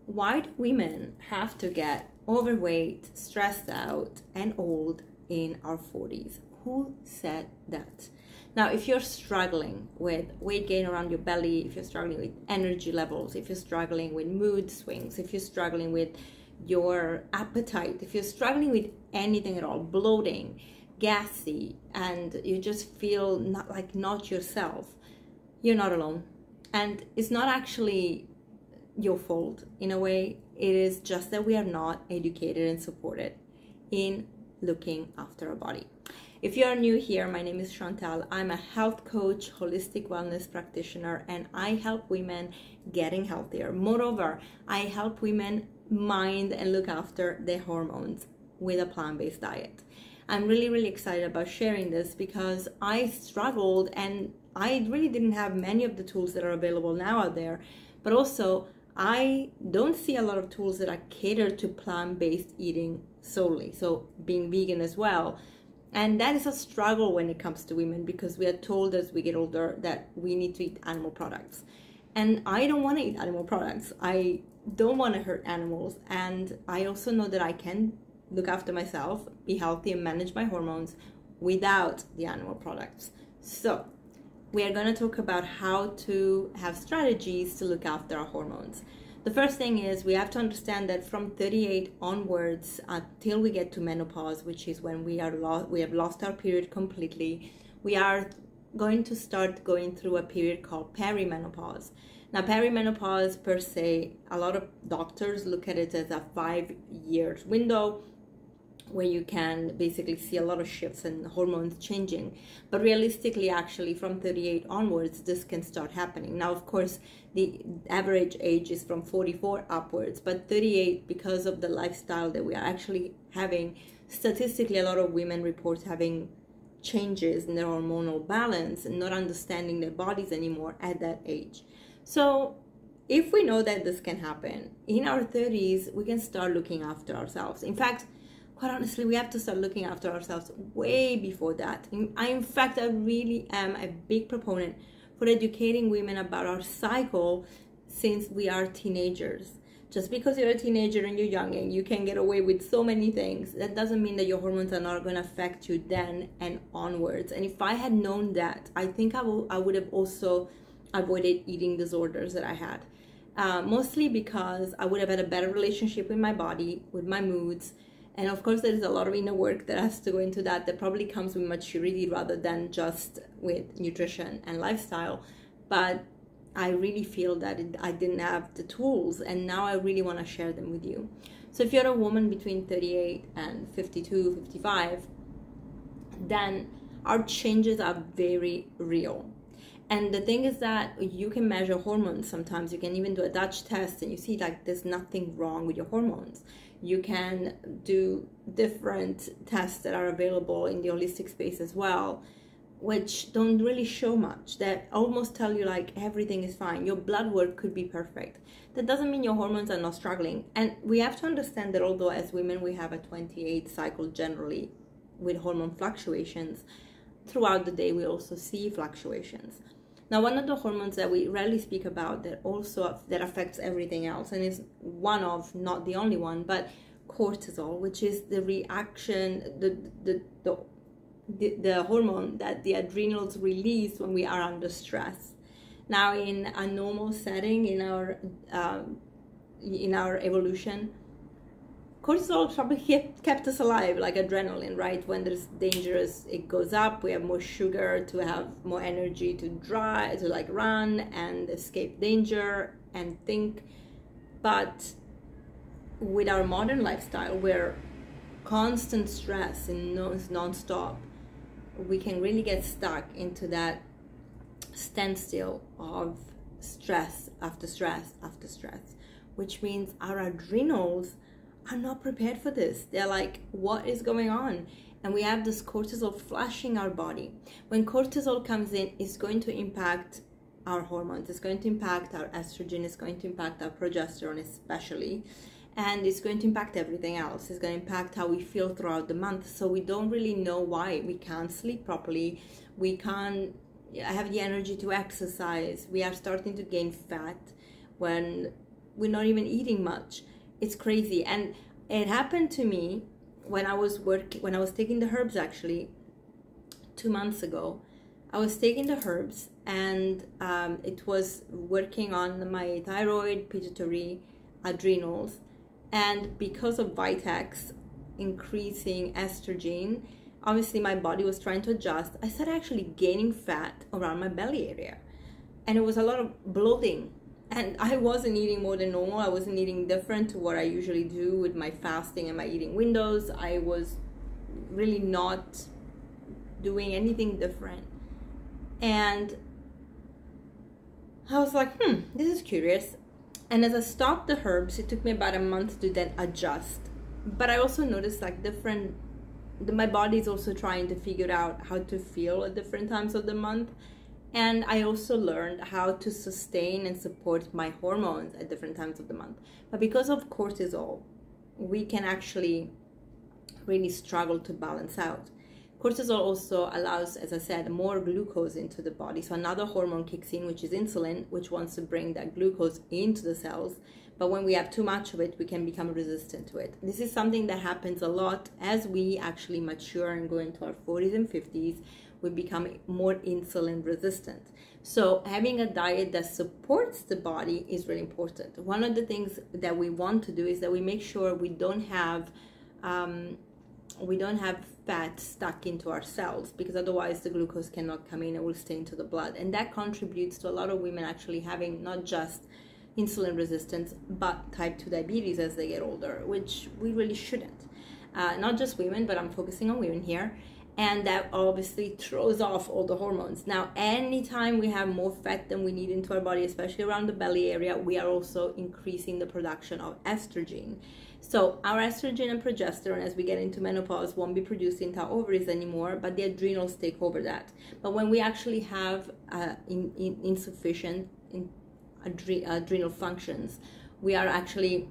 Why do women have to get overweight, stressed out, and old in our 40s? Who said that? Now, if you're struggling with weight gain around your belly, if you're struggling with energy levels, if you're struggling with mood swings, if you're struggling with your appetite, if you're struggling with anything at all, bloating, gassy, and you just feel not yourself, you're not alone. And it's not actually your fault in a way. It is just that we are not educated and supported in looking after our body. If you are new here, my name is Chantal. I'm a health coach, holistic wellness practitioner, and I help women getting healthier. Moreover, I help women mind and look after their hormones with a plant-based diet. I'm really excited about sharing this because I struggled and I really didn't have many of the tools that are available now out there, but also I don't see a lot of tools that are catered to plant-based eating solely, so being vegan as well. And that is a struggle when it comes to women because we are told as we get older that we need to eat animal products. And I don't want to eat animal products. I don't want to hurt animals. And I also know that I can look after myself, be healthy, and manage my hormones without the animal products. So we are going to talk about how to have strategies to look after our hormones. The first thing is we have to understand that from 38 onwards until we get to menopause, which is when we have lost our period completely, we are going to start going through a period called perimenopause. Now, perimenopause per se, a lot of doctors look at it as a 5-year window where you can basically see a lot of shifts and hormones changing. But realistically, actually, from 38 onwards, this can start happening. Now, of course, the average age is from 44 upwards, but 38, because of the lifestyle that we are actually having, statistically, a lot of women report having changes in their hormonal balance and not understanding their bodies anymore at that age. So if we know that this can happen, in our 30s, we can start looking after ourselves. In fact, quite honestly, we have to start looking after ourselves way before that. In fact, I really am a big proponent for educating women about our cycle since we are teenagers. Just because you're a teenager and you're young and you can get away with so many things, that doesn't mean that your hormones are not going to affect you then and onwards. And if I had known that, I think I would have also avoided eating disorders that I had. Mostly because I would have had a better relationship with my body, with my moods. And of course, there is a lot of inner work that has to go into that probably comes with maturity rather than just with nutrition and lifestyle. But I really feel that I didn't have the tools, and now I really want to share them with you. So if you're a woman between 38 and 52, 55, then our changes are very real. And the thing is that you can measure hormones sometimes. You can even do a Dutch test and you see like there's nothing wrong with your hormones. You can do different tests that are available in the holistic space as well, which don't really show much, that almost tell you like everything is fine. Your blood work could be perfect. That doesn't mean your hormones are not struggling. And we have to understand that although as women we have a 28 cycle generally with hormone fluctuations, throughout the day we also see fluctuations. Now, one of the hormones that we rarely speak about that affects everything else, and is one of, not the only one, but cortisol, which is the reaction, the hormone that the adrenals release when we are under stress. Now, in a normal setting, in our evolution, cortisol probably kept us alive, like adrenaline, right? When there's dangerous, it goes up. We have more sugar to have more energy to drive, to like run and escape danger and think. But with our modern lifestyle, where constant stress and non-stop, we can really get stuck into that standstill of stress after stress after stress, which means our adrenals are not prepared for this. They're like, what is going on? And we have this cortisol flashing our body. When cortisol comes in, it's going to impact our hormones. It's going to impact our estrogen. It's going to impact our progesterone especially. And it's going to impact everything else. It's going to impact how we feel throughout the month. So we don't really know why. We can't sleep properly. We can't have the energy to exercise. We are starting to gain fat when we're not even eating much. It's crazy. And it happened to me when I was taking the herbs, actually 2 months ago. I was taking the herbs, and it was working on my thyroid, pituitary, adrenals, and because of Vitex increasing estrogen, obviously my body was trying to adjust. I started actually gaining fat around my belly area, and it was a lot of bloating. And I wasn't eating more than normal. I wasn't eating different to what I usually do with my fasting and my eating windows. I was really not doing anything different. And I was like, this is curious. And as I stopped the herbs, it took me about a month to then adjust. But I also noticed like my body is also trying to figure out how to feel at different times of the month. And I also learned how to sustain and support my hormones at different times of the month. But because of cortisol, we can actually really struggle to balance out. Cortisol also allows, as I said, more glucose into the body. So another hormone kicks in, which is insulin, which wants to bring that glucose into the cells. But when we have too much of it, we can become resistant to it. This is something that happens a lot as we actually mature and go into our 40s and 50s. We become more insulin resistant. So having a diet that supports the body is really important. One of the things that we want to do is that we make sure we don't have fat stuck into our cells, because otherwise the glucose cannot come in and will stay into the blood. And that contributes to a lot of women actually having not just insulin resistance, but type 2 diabetes as they get older, which we really shouldn't. Not just women, but I'm focusing on women here. And that obviously throws off all the hormones. Now, anytime we have more fat than we need into our body, especially around the belly area, we are also increasing the production of estrogen. So our estrogen and progesterone, as we get into menopause, won't be produced into our ovaries anymore, but the adrenals take over that. But when we actually have insufficient adrenal functions, we are actually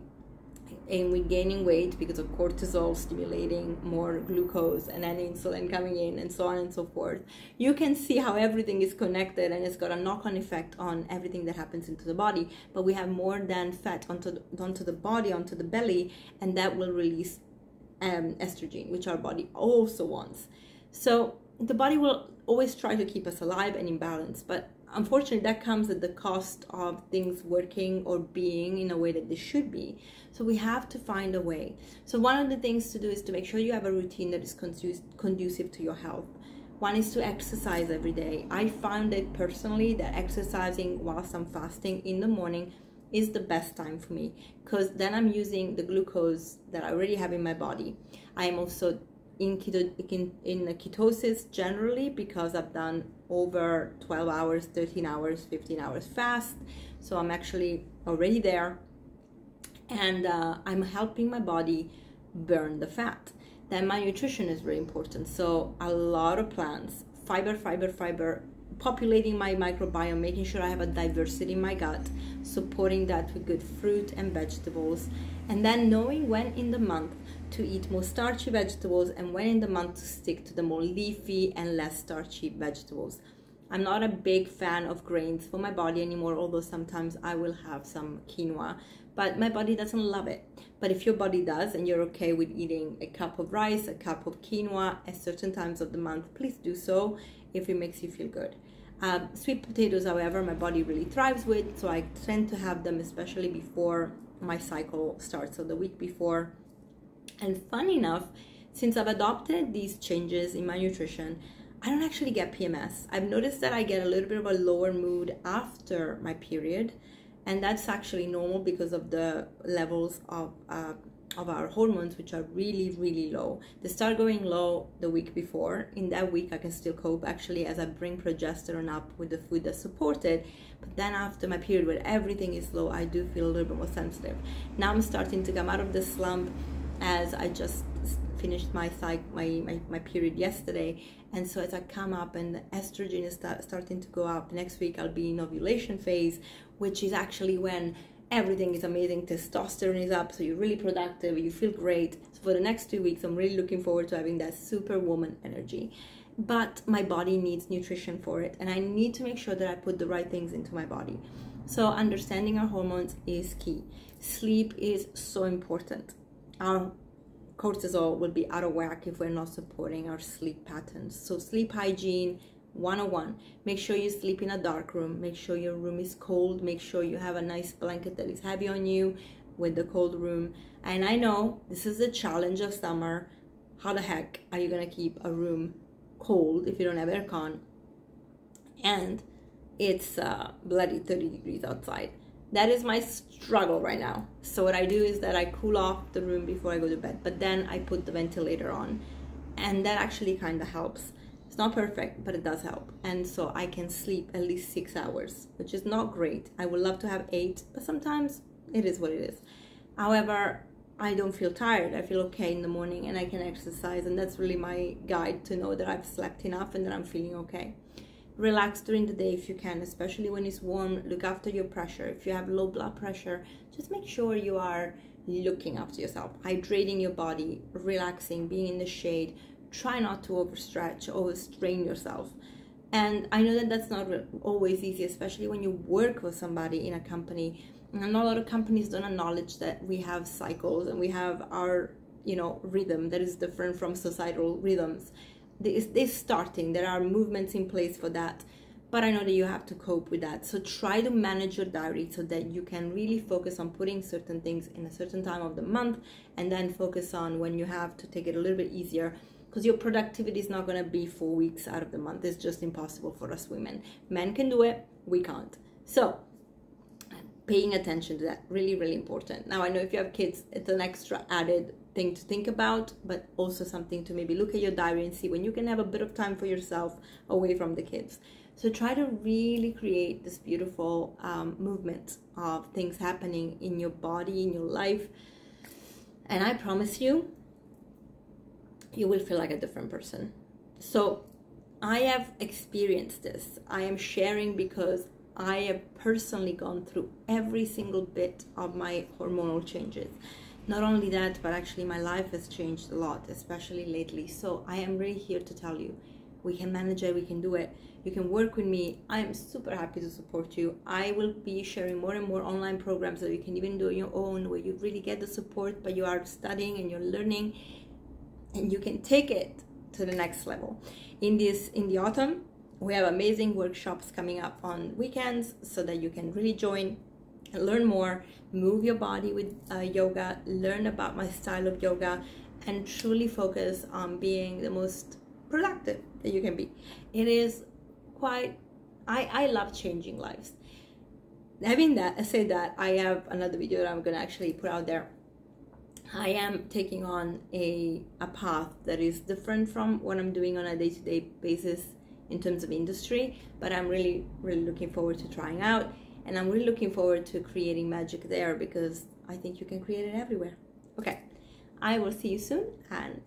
gaining weight because of cortisol stimulating more glucose, and then insulin coming in, and so on and so forth. You can see how everything is connected, and it's got a knock-on effect on everything that happens into the body. But we have more than fat onto the body, onto the belly, and that will release estrogen, which our body also wants. So the body will always try to keep us alive and in balance, but unfortunately that comes at the cost of things working or being in a way that they should be. So we have to find a way. So one of the things to do is to make sure you have a routine that is conducive to your health. One is to exercise every day. I found it personally that exercising whilst I'm fasting in the morning is the best time for me, because then I'm using the glucose that I already have in my body. I am also in ketosis generally, because I've done over 12 hours, 13 hours, 15 hours fast. So I'm actually already there, and I'm helping my body burn the fat. Then my nutrition is very important. So a lot of plants, fiber, populating my microbiome, making sure I have a diversity in my gut, supporting that with good fruit and vegetables, and then knowing when in the month to eat more starchy vegetables and when in the month to stick to the more leafy and less starchy vegetables. I'm not a big fan of grains for my body anymore, although sometimes I will have some quinoa, but my body doesn't love it. But if your body does, and you're okay with eating a cup of rice, a cup of quinoa at certain times of the month, please do so if it makes you feel good. Sweet potatoes, however, my body really thrives with, so I tend to have them especially before my cycle starts, so the week before. And funny enough, since I've adopted these changes in my nutrition, I don't actually get PMS. I've noticed that I get a little bit of a lower mood after my period, and that's actually normal because of the levels of our hormones, which are really, really low. They start going low the week before. In that week, I can still cope, actually, as I bring progesterone up with the food that support it. But then after my period, where everything is low, I do feel a little bit more sensitive. Now I'm starting to come out of this slump, as I just finished my period yesterday, and so as I come up and the estrogen is starting to go up, next week I'll be in ovulation phase, which is actually when everything is amazing. Testosterone is up, so you're really productive, you feel great. So for the next 2 weeks, I'm really looking forward to having that superwoman energy. But my body needs nutrition for it, and I need to make sure that I put the right things into my body. So understanding our hormones is key. Sleep is so important. Our cortisol will be out of whack if we're not supporting our sleep patterns. So sleep hygiene 101. Make sure you sleep in a dark room. Make sure your room is cold. Make sure you have a nice blanket that is heavy on you with the cold room. And I know this is the challenge of summer. How the heck are you gonna keep a room cold if you don't have aircon? And it's bloody 30 degrees outside. That is my struggle right now. So what I do is that I cool off the room before I go to bed, but then I put the ventilator on, and that actually kind of helps. It's not perfect, but it does help. And so I can sleep at least 6 hours, which is not great. I would love to have 8, but sometimes it is what it is. However, I don't feel tired. I feel okay in the morning, and I can exercise, and that's really my guide to know that I've slept enough and that I'm feeling okay. Relax during the day if you can, especially when it's warm. Look after your pressure. If you have low blood pressure, just make sure you are looking after yourself, hydrating your body, relaxing, being in the shade. Try not to overstretch, overstrain yourself. And I know that that's not always easy, especially when you work with somebody in a company. And not a lot of companies don't acknowledge that we have cycles and we have our, rhythm that is different from societal rhythms. They're starting. There are movements in place for that, but I know that you have to cope with that. So try to manage your diary so that you can really focus on putting certain things in a certain time of the month, and then focus on when you have to take it a little bit easier, because your productivity is not going to be 4 weeks out of the month. It's just impossible for us women. Men can do it, we can't. So paying attention to that, really, really important. Now I know if you have kids, it's an extra added thing to think about, but also something to maybe look at your diary and see when you can have a bit of time for yourself away from the kids. So try to really create this beautiful movement of things happening in your body, in your life, and I promise you, you will feel like a different person. So I have experienced this. I am sharing because I have personally gone through every single bit of my hormonal changes. Not only that, but actually my life has changed a lot, especially lately. So I am really here to tell you, we can manage it, we can do it. You can work with me. I am super happy to support you. I will be sharing more and more online programs that you can even do on your own, where you really get the support, but you are studying and you're learning, and you can take it to the next level. In the autumn, we have amazing workshops coming up on weekends so that you can really join and learn more, move your body with yoga, learn about my style of yoga, and truly focus on being the most productive that you can be. It is quite, I love changing lives. Having said that, I have another video that I'm going to actually put out there. I am taking on a path that is different from what I'm doing on a day-to-day basis in terms of industry, but I'm really, really looking forward to trying out, and I'm really looking forward to creating magic there, because I think you can create it everywhere. Okay, I will see you soon, and